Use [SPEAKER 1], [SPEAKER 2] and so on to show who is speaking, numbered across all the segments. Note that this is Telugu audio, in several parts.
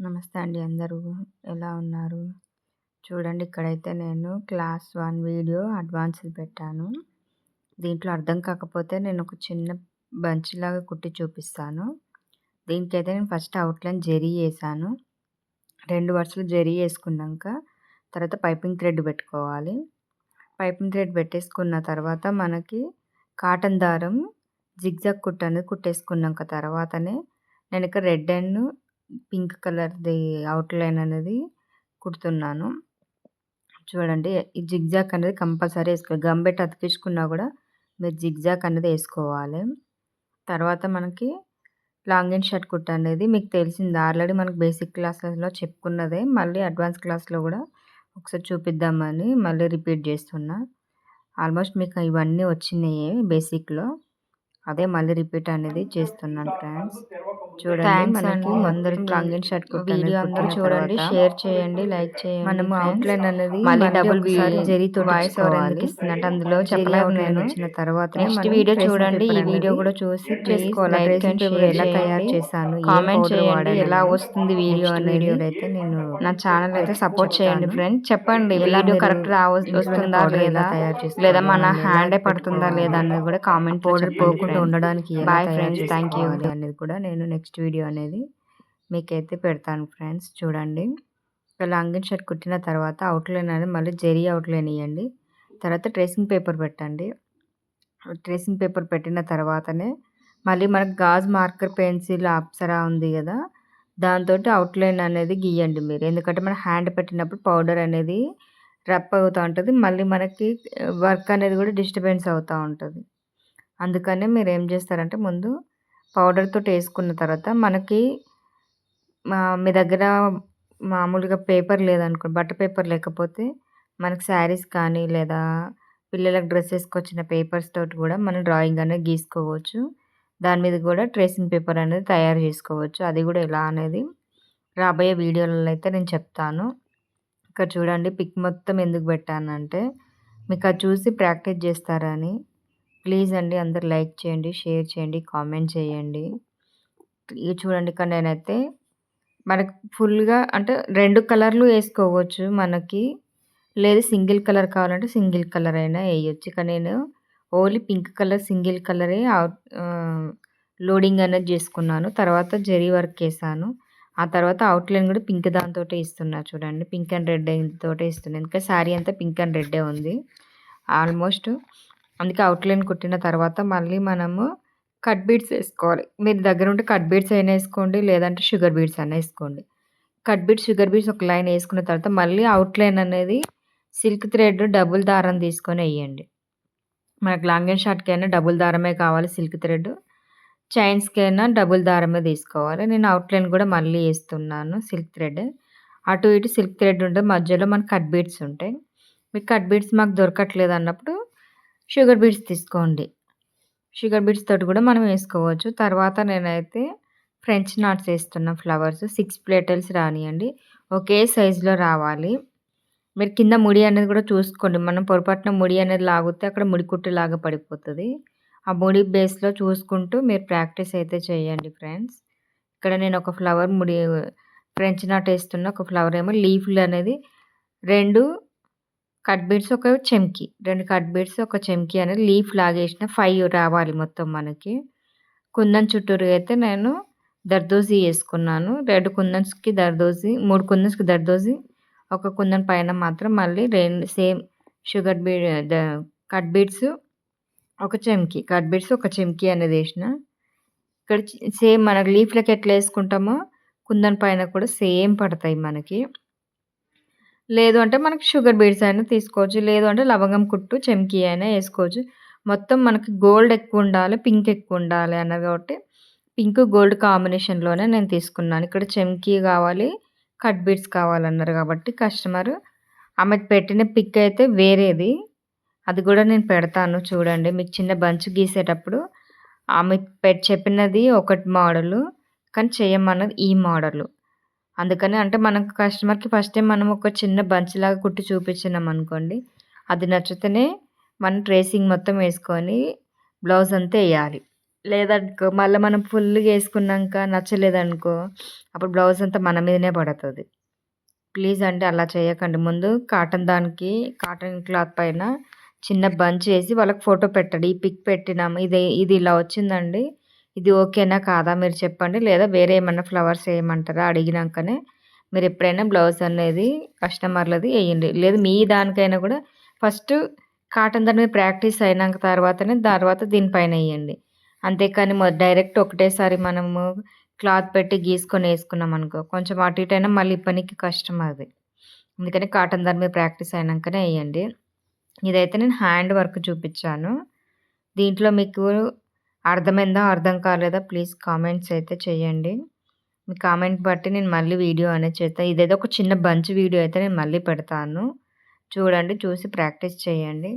[SPEAKER 1] నమస్తే అండి అందరూ. ఎలా ఉన్నారు? చూడండి ఇక్కడైతే నేను క్లాస్ 1 వీడియో అడ్వాన్స్‌ది పెట్టాను. దీంట్లో అర్థం కాకపోతే నేను ఒక చిన్న బంచ్‌లాగా కుట్టి చూపిస్తాను. దీనికైతే నేను ఫస్ట్ అవుట్‌లైన్ జరీ ఏసాను. 2 వరుసలు జరీ ఏసుకున్నాక తర్వాత పైపింగ్ థ్రెడ్ పెట్టుకోవాలి. పైపింగ్ థ్రెడ్ పెట్టేసుకున్న తర్వాత మనకి కాటన్ దారం జిగ్‌జాగ్ కుట్టు అనేది కుట్టేసుకున్నాక తర్వాతనే నేను ఇక్కడ రెడ్ అండ్ పింక్ కలర్‌ది అవుట్‌లైన్ అనేది కుడుతున్నాను. చూడండి ఈ జిగ్‌జాగ్ అనేది కంపల్సరీ ఏసుకోవాలి. గమ్ పెట్టి అతికించుకున్నా కూడా మీరు జిగ్‌జాగ్ అనేది ఏసుకోవాలి. తర్వాత మనకి లాంగ్ అండ్ షార్ట్ కుట్టు అనేది మీకు తెలిసింది. ఆల్రెడీ మనకు బేసిక్ క్లాసెస్‌లో చెప్పుకున్నదే. మళ్ళీ అడ్వాన్స్ క్లాస్‌లో కూడా ఒకసారి చూపిద్దామని మళ్ళీ రిపీట్ చేస్తున్నా. ఆల్మోస్ట్ మీకు ఇవన్నీ వచ్చినాయే బేసిక్‌లో. అదే మళ్ళీ రిపీట్ అనేది చేస్తున్నాను ఫ్రెండ్స్. చూడండి మనకి మొత్తం లాంగ్ అండ్ షార్ట్ కుట్టు అనేది అందరూ చూడండి, షేర్ చేయండి, లైక్ చేయండి. మనము అవుట్‌లైన్ అనేది మళ్ళీ డబుల్ జరీతో వాయిస్ ఓవర్ ఎందుకు ఇస్తున్నట్టు అందులో చెప్పలేదు నేను. వచ్చిన తర్వాత నెక్స్ట్ వీడియో చూడండి. ఈ వీడియో కూడా చూసి చేసుకోవాలి. ట్రేసింగ్ పేపర్ ఎలా తయారు చేశాను, కామెంట్ చేయండి ఎలా వస్తుంది వీడియో అనేది. అయితే నేను నా ఛానల్ అయితే సపోర్ట్ చేయండి ఫ్రెండ్స్. చెప్పండి వీడియో కరెక్ట్ వస్తుందా లేదా, లేదా మన హ్యాండే పడుతుందా లేదా అనేది కూడా కామెంట్ చెప్పండి. ఉండడానికి బాయ్ ఫ్రెండ్స్. థ్యాంక్ యూ అనేది కూడా నేను నెక్స్ట్ వీడియో అనేది మీకైతే పెడతాను ఫ్రెండ్స్. చూడండి లాంగ్ అండ్ షర్ట్ కుట్టిన తర్వాత అవుట్లైన్ అనేది మళ్ళీ జరీ అవుట్లైన్ ఇవ్వండి. తర్వాత ట్రేసింగ్ పేపర్ పెట్టండి. ట్రేసింగ్ పేపర్ పెట్టిన తర్వాతనే మళ్ళీ మనకు గాజ్ మార్కర్ పెన్సిల్ అప్సరా ఉంది కదా, దాంతో అవుట్లైన్ అనేది గీయండి మీరు. ఎందుకంటే మన హ్యాండ్ పెట్టినప్పుడు పౌడర్ అనేది రబ్ అవుతూ ఉంటుంది. మళ్ళీ మనకి వర్క్ అనేది కూడా డిస్టర్బెన్స్ అవుతూ ఉంటుంది. అందుకనే మీరు ఏం చేస్తారంటే ముందు పౌడర్ తోటి వేసుకున్న తర్వాత మనకి మీ దగ్గర మామూలుగా పేపర్ లేదనుకోండి, బట్టర్ పేపర్ లేకపోతే మనకి శారీస్ కానీ లేదా పిల్లలకు డ్రెస్సెస్కి వచ్చిన పేపర్స్ తోటి కూడా మనం డ్రాయింగ్ అనేది గీసుకోవచ్చు. దాని మీద కూడా ట్రేసింగ్ పేపర్ అనేది తయారు చేసుకోవచ్చు. అది కూడా ఎలా అనేది రాబోయే వీడియోలలో అయితే నేను చెప్తాను. ఇక్కడ చూడండి పిక్ మొత్తం ఎందుకు పెట్టానంటే మీకు అది చూసి ప్రాక్టీస్ చేస్తారని. ప్లీజ్ అండి అందరు లైక్ చేయండి, షేర్ చేయండి, కామెంట్ చేయండి. ఇది చూడండి ఇక్కడ నేనైతే మనకు ఫుల్గా అంటే 2 కలర్లు వేసుకోవచ్చు మనకి, లేదు సింగిల్ కలర్ కావాలంటే సింగిల్ కలర్ అయినా వేయచ్చు. ఇక నేను ఓన్లీ పింక్ కలర్ సింగిల్ కలరే లోడింగ్ అనేది చేసుకున్నాను. తర్వాత జరీ వర్క్ వేసాను. ఆ తర్వాత అవుట్లైన్ కూడా పింక్ దాంతో ఇస్తున్నా. చూడండి పింక్ అండ్ రెడ్ తోటే ఇస్తున్నాను. ఎందుకంటే శారీ అంతా పింక్ అండ్ రెడ్డే ఉంది ఆల్మోస్ట్. అందుకే అవుట్లైన్ కుట్టిన తర్వాత మళ్ళీ మనము కట్ బీడ్స్ వేసుకోవాలి. మీరు దగ్గర ఉంటే కట్ బీడ్స్ అయినా వేసుకోండి, లేదంటే షుగర్ బీడ్స్ అయినా వేసుకోండి. కట్ బీడ్స్ షుగర్ బీడ్స్ ఒక లైన్ వేసుకున్న తర్వాత మళ్ళీ అవుట్లైన్ అనేది సిల్క్ థ్రెడ్ డబుల్ దారం తీసుకొని వేయండి. మనకు లాంగ్ అండ్ షార్ట్కైనా డబుల్ దారమే కావాలి సిల్క్ థ్రెడ్, చైన్స్కైనా డబుల్ దారమే తీసుకోవాలి. నేను అవుట్లైన్ కూడా మళ్ళీ వేస్తున్నాను సిల్క్ థ్రెడ్. అటు ఇటు సిల్క్ థ్రెడ్ ఉంటుంది, మధ్యలో మనకు కట్ బీడ్స్ ఉంటాయి. మీకు కట్ బీడ్స్ మాకు దొరకట్లేదు అన్నప్పుడు షుగర్ బీడ్స్ తీసుకోండి. షుగర్ బీడ్స్ తోటి కూడా మనం వేసుకోవచ్చు. తర్వాత నేనైతే ఫ్రెంచ్ నాట్స్ వేస్తున్నా. ఫ్లవర్స్ 6 ప్లేటల్స్ రానియండి, ఒకే సైజులో రావాలి. మీరు కింద ముడి అనేది కూడా చూసుకోండి. మనం పొరపాటున ముడి అనేది లాగితే అక్కడ ముడి కుట్టులాగా పడిపోతుంది. ఆ ముడి బేస్లో చూసుకుంటూ మీరు ప్రాక్టీస్ అయితే చేయండి ఫ్రెండ్స్. ఇక్కడ నేను ఒక ఫ్లవర్ ముడి ఫ్రెంచ్ నాట్ వేస్తున్నా. ఒక ఫ్లవర్ ఏమో లీఫ్లు అనేది 2 కట్ బీడ్స్ ఒక చెంకి, 2 కట్ బీడ్స్ ఒక చెంకి అనేది లీఫ్ లాగేసిన 5 రావాలి మొత్తం మనకి. కుందన్ చుట్టూరు అయితే నేను దర్దోజీ వేసుకున్నాను. 2 కుందన్స్‌కి దర్దోజీ, 3 కుందన్స్‌కి దర్దోజీ, ఒక కుందన్ పైన మాత్రం మళ్ళీ సేమ్ షుగర్ కట్ బీడ్స్ ఒక చెంకి, కట్ బీడ్స్ ఒక చెంకి అనేది వేసిన. ఇక్కడ సేమ్ మనకు లీఫ్‌లకి ఎట్లా వేసుకుంటామో కుందన్ పైన కూడా సేమ్ పడతాయి మనకి. లేదు అంటే మనకి షుగర్ బీడ్స్ అయినా తీసుకోవచ్చు, లేదు అంటే లవంగం కుట్టు చెంకీ అయినా వేసుకోవచ్చు. మొత్తం మనకి గోల్డ్ ఎక్కువ ఉండాలి, పింక్ ఎక్కువ ఉండాలి అన్నారు కాబట్టి పింక్ గోల్డ్ కాంబినేషన్‌లోనే నేను తీసుకున్నాను. ఇక్కడ చెంకీ కావాలి, కట్ బీడ్స్ కావాలన్నారు కాబట్టి కస్టమర్ ఆమె పెట్టిన పిక్ అయితే వేరేది, అది కూడా నేను పెడతాను చూడండి. మీకు చిన్న బంచ్ గీసేటప్పుడు ఆమె చెప్పినది ఒకటి మోడలు, కానీ చేయమన్నది ఈ మోడలు. అందుకని అంటే మనకు కస్టమర్‌కి ఫస్ట్ టైం మనం ఒక చిన్న బంచ్‌లాగా కుట్టి చూపించినాం అనుకోండి, అది నచ్చితేనే మనం ట్రేసింగ్ మొత్తం వేసుకొని బ్లౌజ్ అంతా వేయాలి. లేదనుకో మళ్ళీ మనం ఫుల్‌గా యేసుకున్నాక నచ్చలేదనుకో, అప్పుడు బ్లౌజ్ అంతా మన మీదనే పడతది. ప్లీజ్ అండి అలా చేయకండి. ముందు కాటన్ క్లాత్ పైన చిన్న బంచ్ ఏసి వాళ్ళకి ఫోటో పెట్టండి. ఈ పిక్ పెట్టినాము. ఇది ఇలా వచ్చిందండి. ఇది ఓకేనా? కాదా? మీరు చెప్పండి. లేదా వేరే ఏమన్నా ఫ్లవర్స్ ఏయమంటారా? అడిగినంకనే మీరెప్పుడైనా బ్లౌజ్ అనేది కస్టమర్‌లది ఎయండి. లేదు మీ దానికైనా గూడా ఫస్ట్ కాటన్ దాని మీద ప్రాక్టీస్ అయినంక తర్వాత దీనిపైన ఎయండి. అంతేకాని డైరెక్ట్ ఒకటేసారి మనము క్లాత్ పెట్టి గీసుకొని ఏసుకున్నామనుకో, కొంచెం అటు ఇటు అయినా మళ్ళీ ఇప్పనీకి కష్టం అది. అందుకని కాటన్ దాని మీద ప్రాక్టీస్ అయినంకనే ఎయండి. ఇదైతే నేను హ్యాండ్ వర్క్ చూపిచ్చాను. దీంట్లో మీకు అర్థమైందా? అర్థం కాలేదా? ప్లీజ్ కామెంట్స్ అయితే చేయండి. మీ కామెంట్ బట్టి నేను మళ్ళీ వీడియో అనేది చేస్తా. ఇదేదో ఒక చిన్న బంచ్ వీడియో అయితే నేను మళ్ళీ పెడతాను. చూడండి. చూసి ప్రాక్టీస్ చేయండి.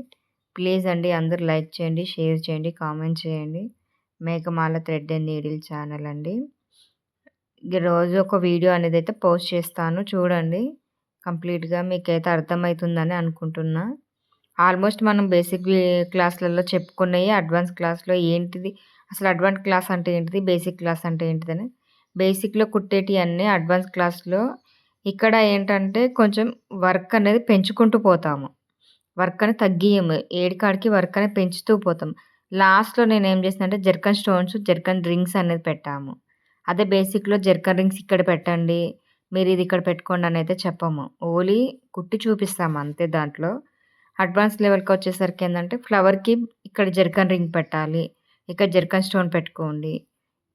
[SPEAKER 1] ప్లీజ్ అండి అందరూ లైక్ చేయండి, షేర్ చేయండి, కామెంట్ చేయండి. Meghamala thread and needle channel అండి. రోజు ఒక వీడియో అనేదైతే పోస్ట్ చేస్తాను. చూడండి. కంప్లీట్‌గా మీకైతే అర్థమైతుందని అనుకుంటున్నా. ఆల్మోస్ట్ మనం బేసిక్ క్లాస్‌లలో చెప్పుకున్నయి అడ్వాన్స్ క్లాస్‌లో ఏంటిది, అసలు అడ్వాన్స్ క్లాస్ అంటే ఏంటిది, బేసిక్ క్లాస్ అంటే ఏంటిదని, బేసిక్‌లో కుట్టేటియన్నీ అడ్వాన్స్ క్లాస్‌లో ఇక్కడ ఏంటంటే కొంచెం వర్క్ అనేది పెంచుకుంటూ పోతాము. వర్క్ అనేది తగ్గియము. ఏడికాడికి వర్క్ అనేది పెంచుతూ పోతాం. లాస్ట్‌లో నేనేం చేశానంటే జర్కన్ స్టోన్స్, జర్కన్ రింగ్స్ అనేది పెట్టాము. అదే బేసిక్‌లో జర్కన్ రింగ్స్ ఇక్కడ పెట్టండి, మీరిది ఇక్కడ పెట్టుకోండి అనైతే చెప్పము. ఓన్లీ కుట్టి చూపిస్తాము అంతే దాంట్లో. అడ్వాన్స్ లెవెల్‌కొచ్చేసరికి ఏందంటే ఫ్లవర్‌కి ఇక్కడ జర్కన్ రింగ్ పెట్టాలి. ఇక్కడ జర్కన్ స్టోన్ పెట్టుకోండి.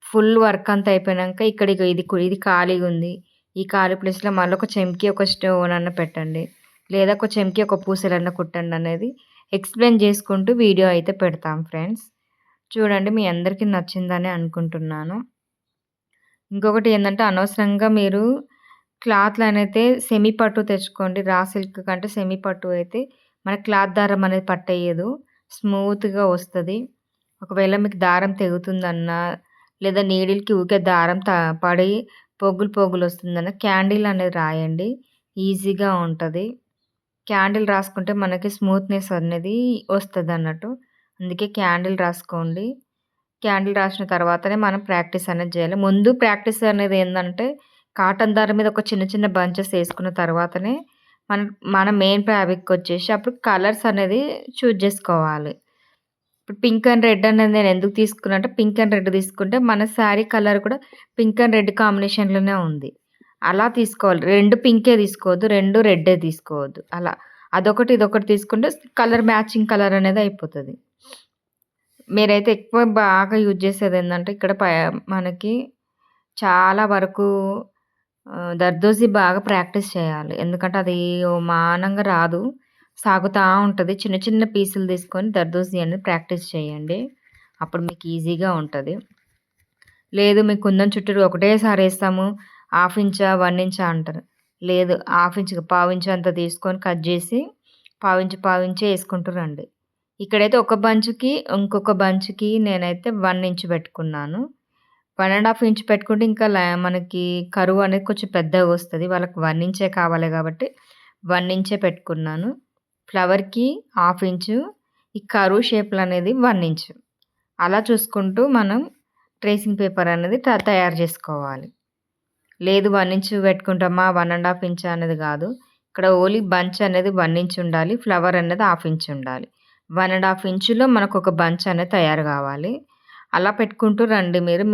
[SPEAKER 1] ఫుల్ వర్క్ అంతా అయిపోయినంక ఇక్కడ ఇగో ఇది ఖాళీగుంది. ఈ ఖాళీ ప్లేస్‌లో మళ్ళొక చెంకి, ఒక స్టోన్ అన్నా పెట్టండి. లేదా ఒక చెంకి, ఒక పూసలన్నా కుట్టండనేది ఎక్స్‌ప్లెయిన్ చేసుకుంటూ వీడియో అయితే పెడతాం ఫ్రెండ్స్. చూడండి మీ అందరికీ నచ్చిందనే అనుకుంటున్నాను. ఇంకొకటి ఏందంటే అనవసరంగా మీరు క్లాత్‌లనైతే సెమీ పట్టు తెచ్చుకోండి. రా సిల్క్ కంటే సెమీ పట్టు అయితే మన క్లాత్ దారం అనేది పట్టేయదు. స్మూత్‌గా వస్తది. ఒకవేళ మీకు దారం తెగుతుందన్నా, లేదా నీడిల్‌కి ఊకే దారం పడి పోగులొస్తుందన్నా క్యాండిల్ అనేది రాయండి. ఈజీగా ఉంటది. క్యాండిల్ రాసుకుంటే మనకి స్మూత్‌నెస్ అనేది వస్తదన్నట్టు. అందుకే క్యాండిల్ రాసుకోండి. క్యాండిల్ రాసిన తర్వాతనే మనం ప్రాక్టీస్ అనేది జేయాలి. ముందు ప్రాక్టీస్ అనేది ఏందంటే, కాటన్ దారం మీద ఒక చిన్న చిన్న బంచెస్ ఏసుకున్న తర్వాతనే మన మన మెయిన్ ఫ్యాబ్రిక్‌కొచ్చేసి అప్పుడు కలర్స్ అనేది చూజ్ జేసుకోవాలి. ఇప్పుడు పింక్ అండ్ రెడ్ అనేది నేనెందుకు తీసుకున్నా అంటే, పింక్ అండ్ రెడ్ తీసుకుంటే మన శారీ కలర్ కూడా పింక్ అండ్ రెడ్ కాంబినేషన్‌లోనే ఉంది. అలా తీసుకోవాలి. 2 పింకే తీసుకోవద్దు. 2 రెడ్డే తీసుకోవద్దు. అలా. అదొకటి, ఇదొకటి తీసుకుంటే కలర్ మ్యాచింగ్ కలర్ అనేది అయిపోతది. మీరైతే ఎక్కువ బాగా యూజ్ చేసేదేందంటే ఇక్కడ మనకి చాలా వరకు దర్దోజీ బాగా ప్రాక్టీస్ చేయాలి. ఎందుకంటే అది మానంగా రాదు. సాగుతా ఉంటది. చిన్న చిన్న పీసులు తీసుకొని దర్దోజీ అనేది ప్రాక్టీస్ చేయండి. అప్పుడు మీకు ఈజీగా ఉంటది. లేదు మీకు కుందన్ చుట్టూరు ఒకటేసారి ఏస్తాము. హాఫ్ ఇంచా, 1 ఇంచా అంటారు. లేదు హాఫ్ ఇంచ్‌కి పావించు అంత తీసుకొని కట్ జేసి పావించే ఏసుకుంటూ రండి. ఇక్కడైతే ఒక బంచ్‌కి, ఇంకొక బంచ్‌కి నేనైతే 1 ఇంచ్ పెట్టుకున్నాను. 1 ½ ఇంచ్ పెట్టుకుంటే ఇంకా మనకి కరువు అనేది కొంచెం పెద్దగొస్తది. వాళ్ళకి 1 ఇంచే కావాలి గాబట్టి 1 ఇంచే పెట్టుకున్నాను. ఫ్లవర్‌కి హాఫ్ ఇంచు, ఈ కరువు షేప్‌లనేది 1 ఇంచ్. అలా చూసుకుంటూ మనం ట్రేసింగ్ పేపర్ అనేది తయారు జేసుకోవాలి. లేదు 1 ఇంచ్ పెట్టుకుంటామా, 1 ½ ఇంచా అనేది గాదు. ఇక్కడ ఓన్లీ బంచ్ అనేది 1 ఇంచ్ ఉండాలి. ఫ్లవర్ అనేది హాఫ్ ఇంచ్ ఉండాలి. 1 ½ ఇంచులో మనకొక బంచ్ అనేది తయారు గావాలి. అలా పెట్టుకుంటూ రండి మీరు.